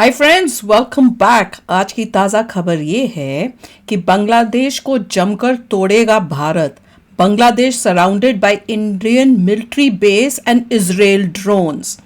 Hi friends, welcome back. आज की ताज़ा खबर ये है कि बांग्लादेश को जमकर तोड़ेगा Bharat. Bangladesh surrounded by Indian military base and Israel drones.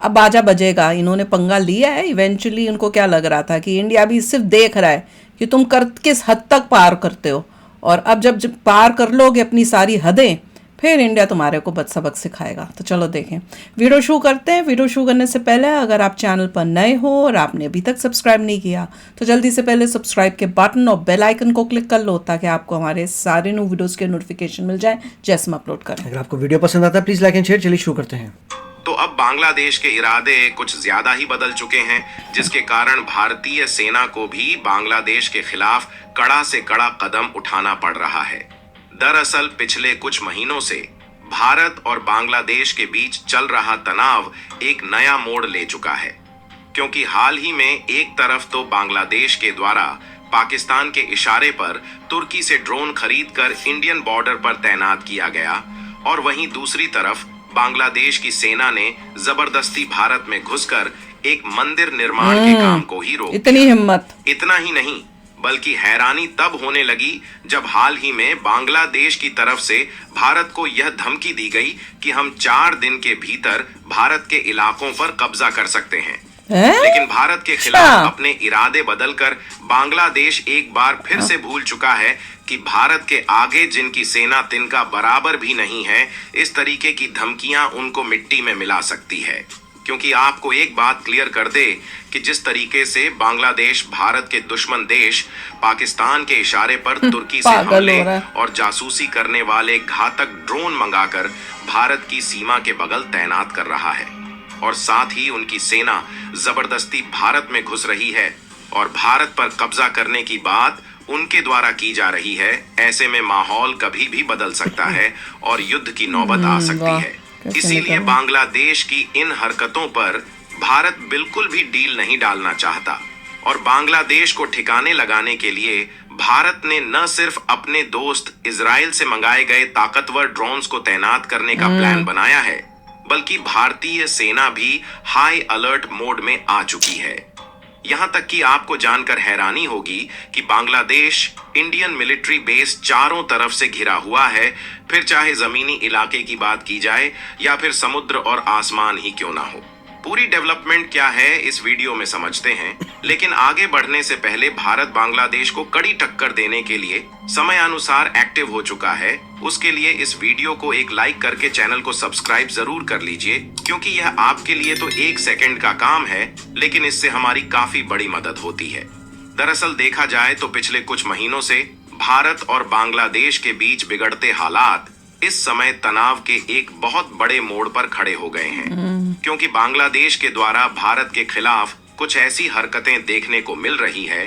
अब बाजा बजेगा। इन्होंने पंगा लिया है। इवेंचुअली उनको क्या लग रहा था कि इंडिया भी सिर्फ देख रहा है कि तुम किस हद तक पार करते हो, और अब जब पार कर लोगे अपनी सारी हदें, फिर इंडिया तुम्हारे को सबक सिखाएगा। तो चलो देखें, वीडियो शुरू करते हैं। वीडियो शुरू करने से पहले अगर आप चैनल पर नए हो और आपने अभी तक सब्सक्राइब नहीं किया तो जल्दी से पहले सब्सक्राइब के बटन और बेल आइकन को क्लिक कर लो ताकि आपको हमारे सारे न्यू वीडियोस के नोटिफिकेशन मिल जाए जैसे हम अपलोड करें। अगर आपको वीडियो पसंद आता है प्लीज लाइक एंड शेयर। चलिए शुरू करते हैं। तो अब बांग्लादेश के इरादे कुछ ज्यादा ही बदल चुके हैं, जिसके कारण भारतीय सेना को भी बांग्लादेश के खिलाफ कड़ा से कड़ा कदम उठाना पड़ रहा है। दरअसल पिछले कुछ महीनों से भारत और बांग्लादेश के बीच चल रहा तनाव एक नया मोड़ ले चुका है, क्योंकि हाल ही में एक तरफ तो बांग्लादेश के द्वारा पाकिस्तान के इशारे पर तुर्की से ड्रोन खरीदकर इंडियन बॉर्डर पर तैनात किया गया, और वहीं दूसरी तरफ बांग्लादेश की सेना ने जबरदस्ती भारत में घुसकर एक मंदिर निर्माण के काम को ही रोक दिया। इतनी हिम्मत। इतना ही नहीं, बल्कि हैरानी तब होने लगी जब हाल ही में बांग्लादेश की तरफ से भारत को यह धमकी दी गई कि हम 4 दिन के भीतर भारत के इलाकों पर कब्जा कर सकते हैं। लेकिन भारत के खिलाफ अपने इरादे बदलकर बांग्लादेश एक बार फिर से भूल चुका है कि भारत के आगे जिनकी सेना तिनका बराबर भी नहीं है, इस तरीके की धमकियां उनको मिट्टी में मिला सकती है। क्योंकि आपको एक बात क्लियर कर दे कि जिस तरीके से बांग्लादेश भारत के दुश्मन देश पाकिस्तान के इशारे पर तुर्की से हमले और जासूसी करने वाले घातक ड्रोन मंगाकर भारत की सीमा के बगल तैनात कर रहा है, और साथ ही उनकी सेना जबरदस्ती भारत में घुस रही है और भारत पर कब्जा करने की बात उनके द्वारा की जा रही है, ऐसे में माहौल कभी भी बदल सकता है और युद्ध की नौबत आ सकती है। इसीलिए बांग्लादेश की इन हरकतों पर भारत बिल्कुल भी डील नहीं डालना चाहता, और बांग्लादेश को ठिकाने लगाने के लिए भारत ने न सिर्फ अपने दोस्त इजराइल से मंगाए गए ताकतवर ड्रोन्स को तैनात करने का प्लान बनाया है, बल्कि भारतीय सेना भी हाई अलर्ट मोड में आ चुकी है। यहां तक कि आपको जानकर हैरानी होगी कि बांग्लादेश इंडियन मिलिट्री बेस चारों तरफ से घिरा हुआ है, फिर चाहे जमीनी इलाके की बात की जाए या फिर समुद्र और आसमान ही क्यों ना हो। पूरी डेवलपमेंट क्या है इस वीडियो में समझते हैं, लेकिन आगे बढ़ने से पहले भारत बांग्लादेश को कड़ी टक्कर देने के लिए समय अनुसार एक्टिव हो चुका है। उसके लिए इस वीडियो को एक लाइक करके चैनल को सब्सक्राइब जरूर कर लीजिए, क्योंकि यह आपके लिए तो 1 सेकंड का काम है, लेकिन इससे हमारी काफी बड़ी मदद होती है। दरअसल देखा जाए तो पिछले कुछ महीनों से भारत और बांग्लादेश के बीच बिगड़ते हालात इस समय तनाव के एक बहुत बड़े मोड़ पर खड़े हो गए हैं, क्योंकि बांग्लादेश के द्वारा भारत के खिलाफ कुछ ऐसी हरकतें देखने को मिल रही है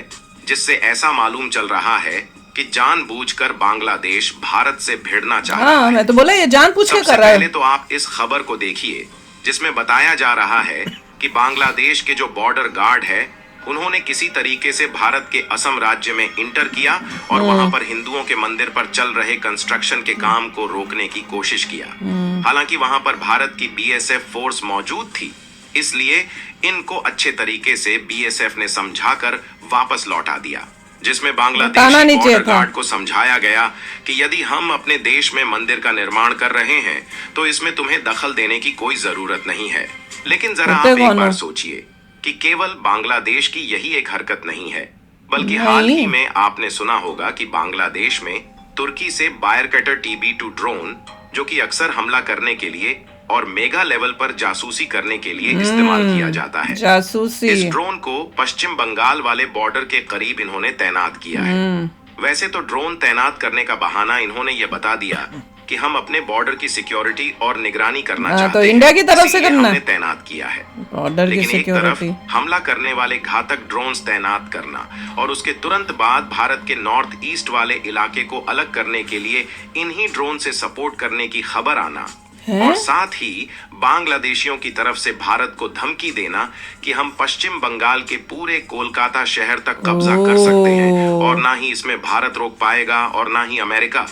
जिससे ऐसा मालूम चल रहा है कि जानबूझकर बांग्लादेश भारत से भिड़ना चाह रहा है। मैं तो बोला ये जानबूझ के कर रहा है। पहले तो आप इस खबर को देखिए जिसमें बताया जा रहा है कि बांग्लादेश के जो बॉर्डर गार्ड है, उन्होंने किसी तरीके से भारत के असम राज्य में इंटर किया और वहां पर हिंदुओं के मंदिर पर चल रहे कंस्ट्रक्शन के काम को रोकने की कोशिश किया। हालांकि वहां पर भारत की बीएसएफ फोर्स मौजूद थी, इसलिए इनको अच्छे तरीके से बीएसएफ ने समझाकर वापस लौटा दिया, जिसमें बांग्लादेशी बॉर्डर गार्ड को समझाया गया कि यदि हम अपने देश में मंदिर का निर्माण कर रहे हैं तो इसमें तुम्हें दखल देने की कोई जरूरत नहीं है। लेकिन जरा आप एक बार सोचिए कि केवल बांग्लादेश की यही एक हरकत नहीं है, बल्कि हाल ही में आपने सुना होगा कि बांग्लादेश में तुर्की से बायरकटर TB2 ड्रोन, जो कि अक्सर हमला करने के लिए और मेगा लेवल पर जासूसी करने के लिए इस्तेमाल किया जाता है। जासूसी। इस ड्रोन को पश्चिम बंगाल वाले बॉर्डर के करीब इन्होंने तैनात किया है। वैसे तो ड्रोन तैनात करने का बहाना इन्होंने ये बता दिया कि हम अपने बॉर्डर की सिक्योरिटी और निगरानी करना चाहते हैं, तो इंडिया की तरफ से करना हमने तैनात किया है। बॉर्डर की लेकिन एक तरफ सिक्योरिटी, हमला करने वाले घातक ड्रोन्स तैनात करना और उसके तुरंत बाद भारत के नॉर्थ ईस्ट वाले इलाके को अलग करने के लिए इन्हीं ड्रोन से सपोर्ट करने की खबर आना, और साथ ही बांग्लादेशियों की तरफ से भारत को धमकी देना कि हम पश्चिम बंगाल के पूरे कोलकाता शहर तक कब्जा कर सकते हैं और ना ही इसमें भारत रोक पाएगा और ना ही अमेरिका।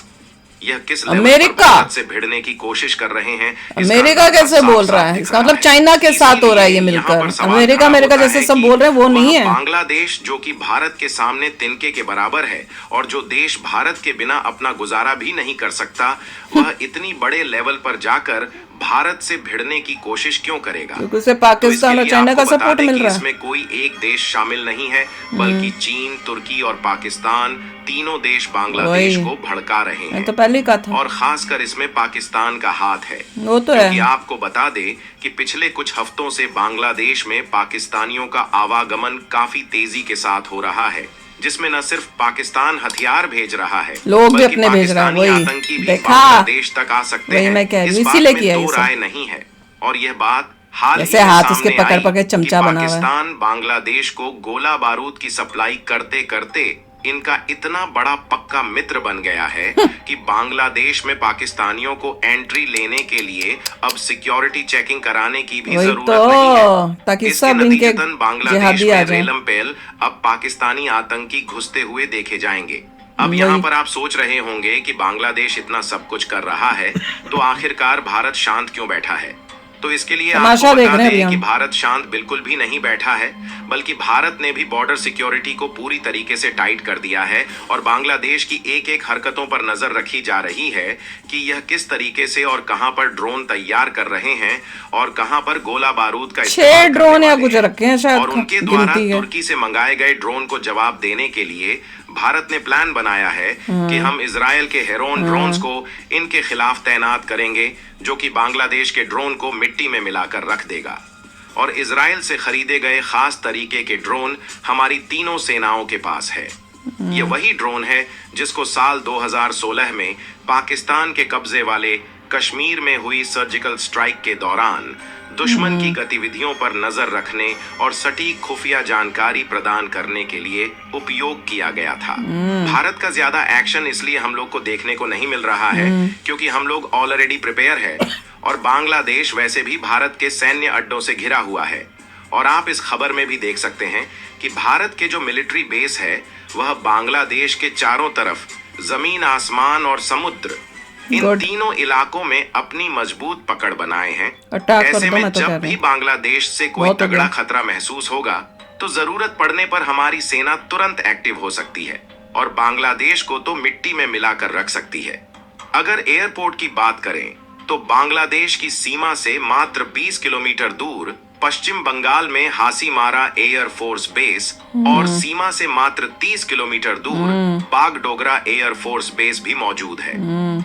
यह किस लेवल पर अमेरिका भारत से भिड़ने की कोशिश कर रहे हैं, इसका अमेरिका अंदाजा कैसे साफ बोल साफ रहा है? दिख इसका रहा मतलब चाइना के साथ हो रहा है ये इसीलिए यहाँ पर मिलकर। सवाल अमेरिका खड़ा अमेरिका होता जैसे है सब कि बोल रहे हैं वो नहीं वह है। बांग्लादेश जो कि भारत के सामने तिनके के बराबर है और जो देश भारत के बिना अपना गुजारा भी नहीं कर सकता, वह इतनी बड़े लेवल पर जाकर भारत से भिड़ने की कोशिश क्यों करेगा? क्योंकि उसे तो पाकिस्तान इसके और लिए चाइना का आपको बता सपोर्ट दें मिल कि रहा है। इसमें कोई एक देश शामिल नहीं है, बल्कि चीन, तुर्की और पाकिस्तान तीनों देश बांग्लादेश वही। को भड़का रहे मैंने हैं तो पहले ही कहा था। और खासकर इसमें पाकिस्तान का हाथ है। वो तो क्योंकि है। आपको बता दे कि पिछले कुछ हफ्तों से बांग्लादेश में पाकिस्तानियों का आवागमन काफी तेजी के साथ हो रहा है, जिसमें न सिर्फ पाकिस्तान हथियार भेज रहा है, लोग भी बल्कि अपने भेज रहे हैं। पाकिस्तानी वही आतंकी भी देखा, बांग्लादेश तक आ सकते वही हैं। मैं कह रही हूँ, इस बात इसीलिए में किया दो ये सब। राय नहीं है और यह बात हाल ही जैसे में हाथ इसके सामने पकड़ आई पकड़ कि चमचा बना हुआ है। पाकिस्तान बांग्लादेश को गोला बारूद की सप्लाई करते करते इनका इतना बड़ा पक्का मित्र बन गया है कि बांग्लादेश में पाकिस्तानियों को एंट्री लेने के लिए अब सिक्योरिटी चेकिंग कराने की भी वही जरूरत तो, नहीं है। ताकि इसके सब इनके नतीजतन बांग्लादेश जिहादी आ में जाएं। रेलम पेल अब पाकिस्तानी आतंकी घुसते हुए देखे जाएंगे। अब वही। यहाँ पर आप सोच रहे होंगे कि बांग्लादेश इतना सब कुछ कर रहा है तो आखिरकार भारत शांत क्यों बैठा है? तो इसके लिए तमाशा आपको देख बता रहे हैं दें अभी कि हम। भारत शांत बिल्कुल भी नहीं बैठा है, बल्कि भारत ने भी बॉर्डर सिक्योरिटी को पूरी तरीके से टाइट कर दिया है और बांग्लादेश की एक एक हरकतों पर नजर रखी जा रही है कि यह किस तरीके से और कहां पर ड्रोन तैयार कर रहे हैं और कहां पर गोला बारूद का 6 इस्तेमाल करने ड्रोन या वाले कुछ हैं। रखे हैं शायद, और उनके द्वारा गिनती है। तुर्की से मंगाए गए ड्रोन को जवाब देने के लिए भारत ने प्लान बनाया है कि हम इजराइल के हेरोन ड्रोन्स को इनके खिलाफ तैनात करेंगे, जो कि बांग्लादेश के ड्रोन को मिट्टी में मिलाकर रख देगा। और इजराइल से खरीदे गए खास तरीके के ड्रोन हमारी तीनों सेनाओं के पास है। ये वही ड्रोन है जिसको साल 2016 में पाकिस्तान के कब्जे वाले कश्मीर में हुई सर्जिकल स्ट्राइक के दौरान दुश्मन की गतिविधियों पर नजर रखने और सटीक खुफिया जानकारी प्रदान करने के लिए उपयोग किया गया था। भारत का ज्यादा एक्शन इसलिए हम लोग को देखने को नहीं मिल रहा है क्योंकि हम लोग ऑलरेडी प्रिपेयर है और बांग्लादेश वैसे भी भारत के सैन्य अड्डों से घिरा हुआ है। और आप इस खबर में भी देख सकते हैं कि भारत के जो मिलिट्री बेस है वह बांग्लादेश के चारों तरफ जमीन, आसमान और समुद्र, इन Good. तीनों इलाकों में अपनी मजबूत पकड़ बनाए हैं। अटैक कर ऐसे दो, में मैं तो कह जब रही भी हूँ। बांग्लादेश से कोई बहुत हो तगड़ा गया। खतरा महसूस होगा तो जरूरत पड़ने पर हमारी सेना तुरंत एक्टिव हो सकती है और बांग्लादेश को तो मिट्टी में मिलाकर रख सकती है। अगर एयरपोर्ट की बात करें तो बांग्लादेश की सीमा से मात्र 20 किलोमीटर दूर पश्चिम बंगाल में हासीमारा एयर फोर्स बेस और सीमा से मात्र 30 किलोमीटर दूर बागडोगरा एयर फोर्स बेस भी मौजूद है।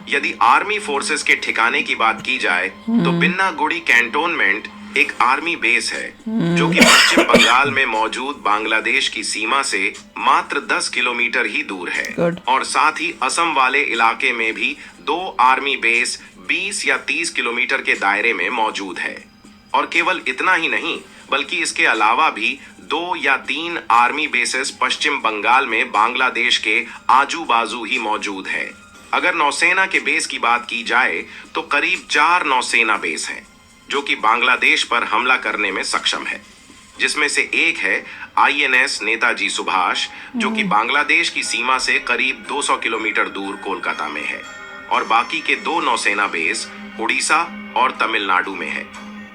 यदि आर्मी फोर्सेस के ठिकाने की बात की जाए तो बिन्नागुड़ी कैंटोनमेंट एक आर्मी बेस है जो कि पश्चिम बंगाल में मौजूद बांग्लादेश की सीमा से मात्र 10 किलोमीटर ही दूर है। Good. और साथ ही असम वाले इलाके में भी 2 आर्मी बेस 20 या 30 किलोमीटर के दायरे में मौजूद है। और केवल इतना ही नहीं बल्कि इसके अलावा भी 2 या 3 आर्मी बेसेस पश्चिम बंगाल में बांग्लादेश के आजू बाजू ही मौजूद है। अगर नौसेना के बेस की बात की जाए तो करीब 4 नौसेना बेस हैं जो कि बांग्लादेश पर हमला करने में सक्षम है, जिसमें से एक है INS नेताजी सुभाष जो कि बांग्लादेश की सीमा से करीब 200 किलोमीटर दूर कोलकाता में है और बाकी के 2 नौसेना बेस उड़ीसा और तमिलनाडु में है।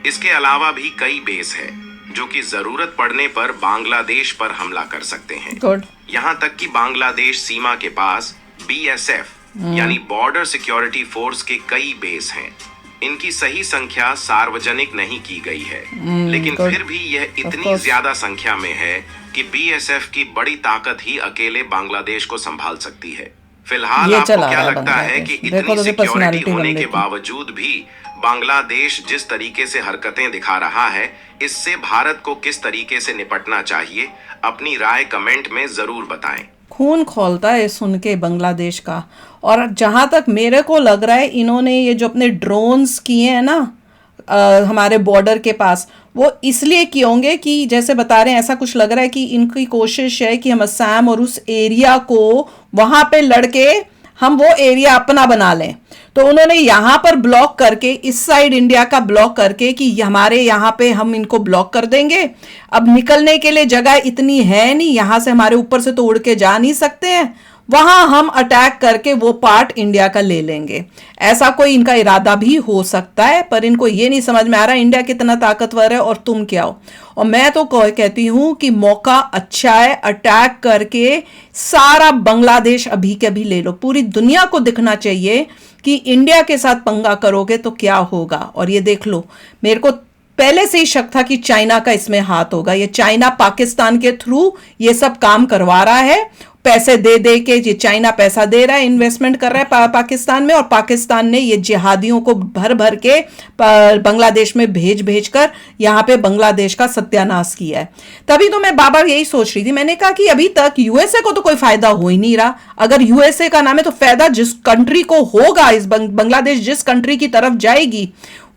इसके अलावा भी कई बेस है जो कि जरूरत पड़ने पर बांग्लादेश पर हमला कर सकते हैं। गुड। यहाँ तक कि बांग्लादेश सीमा के पास BSF यानी बॉर्डर सिक्योरिटी फोर्स के कई बेस हैं। इनकी सही संख्या सार्वजनिक नहीं की गई है, लेकिन good. फिर भी यह इतनी course. ज्यादा संख्या में है कि BSF की बड़ी ताकत ही अकेले बांग्लादेश को संभाल सकती है। फिलहाल ये आपको चला क्या रहा है लगता है कि बांग्लादेश। देखो इतनी तो सिक्योरिटी पर्सनालिटी होने बंदे के की। बावजूद भी बांग्लादेश जिस तरीके से हरकतें दिखा रहा है, इससे भारत को किस तरीके से निपटना चाहिए? अपनी राय कमेंट में जरूर बताएं। खून खौलता है सुन के बांग्लादेश का। और जहां तक मेरे को लग रहा है इन्होंने ये जो अपने ड्रोन्स किए हैं ना हमारे बॉर्डर के पास, वो इसलिए किए होंगे कि जैसे बता रहे हैं, ऐसा कुछ लग रहा है कि इनकी कोशिश है कि हम असम और उस एरिया को वहां पे लड़के हम वो एरिया अपना बना लें। तो उन्होंने यहाँ पर ब्लॉक करके, इस साइड इंडिया का ब्लॉक करके कि हमारे यहाँ पे हम इनको ब्लॉक कर देंगे। अब निकलने के लिए जगह इतनी है नहीं, यहाँ से हमारे ऊपर से तो उड़ के जा नहीं सकते हैं, वहां हम अटैक करके वो पार्ट इंडिया का ले लेंगे। ऐसा कोई इनका इरादा भी हो सकता है, पर इनको ये नहीं समझ में आ रहा इंडिया कितना ताकतवर है और तुम क्या हो। और मैं तो कहती हूं कि मौका अच्छा है, अटैक करके सारा बांग्लादेश अभी के अभी ले लो। पूरी दुनिया को दिखना चाहिए कि इंडिया के साथ पंगा करोगे तो क्या होगा। और ये देख लो, मेरे को पहले से ही शक था कि चाइना का इसमें हाथ होगा। ये चाइना पाकिस्तान के थ्रू ये सब काम करवा रहा है, पैसे दे दे के। ये चाइना पैसा दे रहा है, इन्वेस्टमेंट कर रहा है पाकिस्तान में, और पाकिस्तान ने ये जिहादियों को भर भर के बांग्लादेश में भेज भेज कर यहाँ पे बांग्लादेश का सत्यानाश किया है। तभी तो मैं बाबा यही सोच रही थी, मैंने कहा कि अभी तक यूएसए को तो कोई फायदा हो ही नहीं रहा। अगर यूएसए का नाम है तो फायदा जिस कंट्री को होगा, इस बांग्लादेश जिस कंट्री की तरफ जाएगी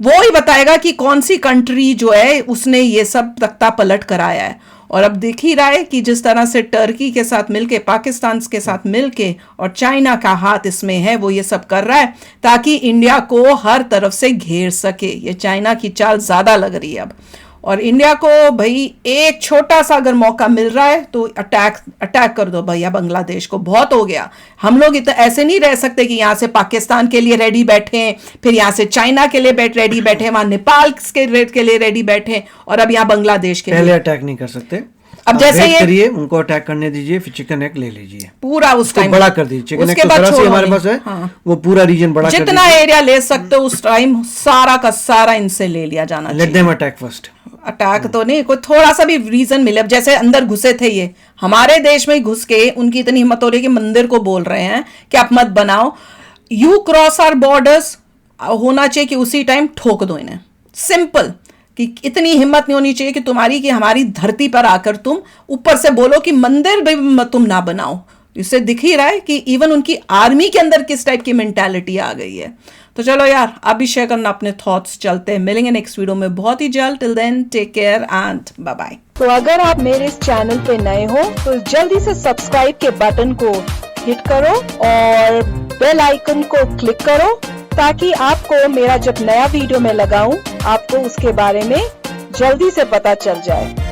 वो ही बताएगा कि कौन सी कंट्री जो है उसने ये सब तख्ता पलट कराया है। और अब देख ही रहा है कि जिस तरह से टर्की के साथ मिलके, पाकिस्तान के साथ मिलके और चाइना का हाथ इसमें है, वो ये सब कर रहा है ताकि इंडिया को हर तरफ से घेर सके। ये चाइना की चाल ज्यादा लग रही है अब। और इंडिया को भाई एक छोटा सा अगर मौका मिल रहा है तो अटैक कर दो भैया बांग्लादेश को। बहुत हो गया, हम लोग इतना ऐसे नहीं रह सकते कि यहाँ से पाकिस्तान के लिए रेडी बैठे, फिर यहाँ से चाइना के लिए रेडी बैठे, वहां नेपाल के लिए रेडी बैठे, और अब यहाँ बांग्लादेश के पहले अटैक नहीं कर सकते। अब जैसे ये करिए, उनको अटैक करने दीजिए, फिर चिकन नेक ले लीजिए, पूरा उस टाइम बड़ा कर दीजिए। चिकन नेक तो तरह से हमारे पास है, हाँ। वो पूरा रीजन बड़ा कर जितना एरिया ले सकते हो उस टाइम सारा का सारा इनसे ले लिया जाना चाहिए। Let them attack first. Attack तो नहीं, कोई थोड़ा सा भी रीजन मिले। अब जैसे अंदर घुसे थे ये, हमारे देश में घुस के उनकी इतनी हिम्मत हो रही है कि मंदिर को बोल रहे हैं कि आप मत बनाओ। यू क्रॉस आवर बॉर्डर्स, होना चाहिए कि उसी टाइम ठोक दो इन्हें। सिंपल, कि इतनी हिम्मत नहीं होनी चाहिए कि तुम्हारी कि हमारी धरती पर आकर तुम ऊपर से बोलो कि मंदिर भी तुम ना बनाओ। इससे दिख ही रहा है कि इवन उनकी आर्मी के अंदर किस टाइप की मेंटालिटी आ गई है। तो चलो यार, आप भी शेयर करना अपने थॉट्स। चलते हैं, मिलेंगे नेक्स्ट वीडियो में बहुत ही जल्द। Till then take care and bye bye. तो अगर आप मेरे इस चैनल पे नए हो तो जल्दी से सब्सक्राइब के बटन को हिट करो और बेल आइकन को क्लिक करो, ताकि आपको मेरा जब नया वीडियो मैं लगाऊं आपको उसके बारे में जल्दी से पता चल जाए।